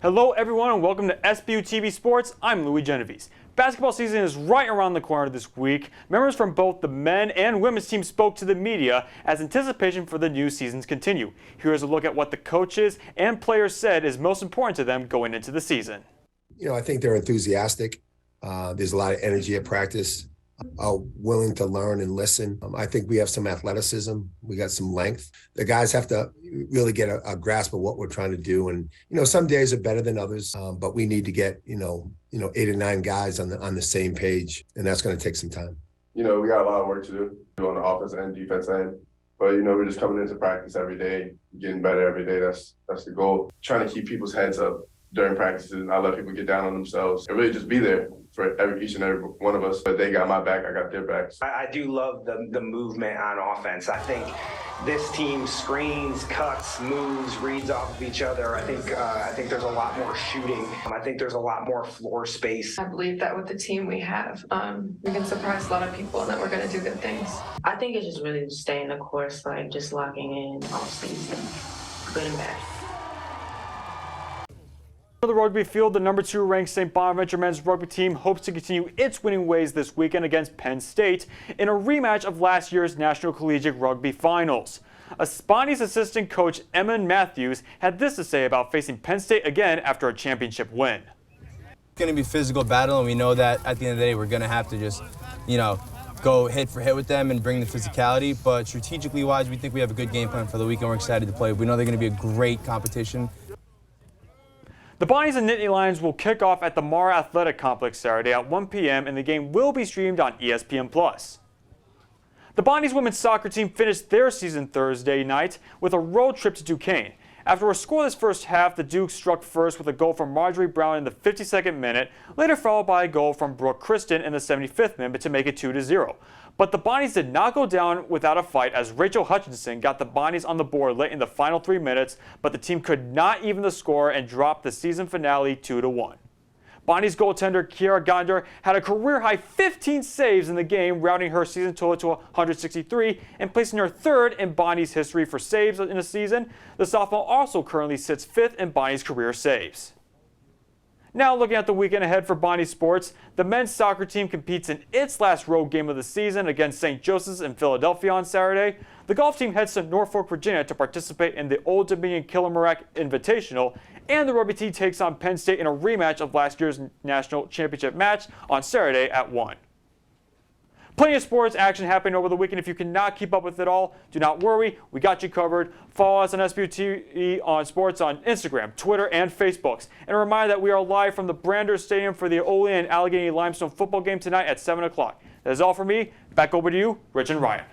Hello everyone and welcome to Sbu-Tv Sports. I'm Louie Genovese. Basketball season is right around the corner this week. Members from both the men and women's teams spoke to the media as anticipation for the new seasons continue. Here's a look at what the coaches and players said is most important to them going into the season. I think they're enthusiastic. There's a lot of energy at practice, willing to learn and listen. I think we have some athleticism. We got some length. The guys have to really get a grasp of what we're trying to do. And, some days are better than others, but we need to get, 8 or 9 guys on the same page, and that's going to take some time. We got a lot of work to do on the offense and defense end. But, we're just coming into practice every day, getting better every day. That's the goal. Trying to keep people's heads up during practices and not let people get down on themselves and really just be there for each and every one of us. But they got my back, I got their backs. I do love the movement on offense. I think this team screens, cuts, moves, reads off of each other. I think there's a lot more shooting. I think there's a lot more floor space. I believe that with the team we have, we can surprise a lot of people and that we're going to do good things. I think it's just really staying the course, like just locking in all season, good and bad. For the rugby field, the number 2 ranked St. Bonaventure men's rugby team hopes to continue its winning ways this weekend against Penn State in a rematch of last year's National Collegiate Rugby Finals. Bonnie's assistant coach Emma Matthews had this to say about facing Penn State again after a championship win. It's going to be a physical battle, and we know that at the end of the day we're going to have to just, go hit for hit with them and bring the physicality. But strategically wise, we think we have a good game plan for the weekend. We're excited to play. We know they're going to be a great competition. The Bonnies and Nittany Lions will kick off at the Mara Athletic Complex Saturday at 1 p.m. and the game will be streamed on ESPN+. The Bonnies women's soccer team finished their season Thursday night with a road trip to Duquesne. After a scoreless first half, the Dukes struck first with a goal from Marjorie Brown in the 52nd minute, later followed by a goal from Brooke Kristen in the 75th minute to make it 2-0. But the Bonnies did not go down without a fight as Rachel Hutchinson got the Bonnies on the board late in the final 3 minutes, but the team could not even the score and dropped the season finale 2-1. Bonnies goaltender Kiara Gonder had a career-high 15 saves in the game, rounding her season total to 163 and placing her 3rd in Bonnies history for saves in a season. The sophomore also currently sits 5th in Bonnies career saves. Now looking at the weekend ahead for Bonnie sports, the men's soccer team competes in its last road game of the season against St. Joseph's in Philadelphia on Saturday. The golf team heads to Norfolk, Virginia to participate in the Old Dominion Killamarack Invitational, and the rugby team takes on Penn State in a rematch of last year's national championship match on Saturday at 1. Plenty of sports action happening over the weekend. If you cannot keep up with it all, do not worry. We got you covered. Follow us on Sbu-Tv on sports on Instagram, Twitter, and Facebook. And a reminder that we are live from the Brander Stadium for the Olean and Allegheny Limestone football game tonight at 7 o'clock. That is all for me. Back over to you, Rich and Ryan.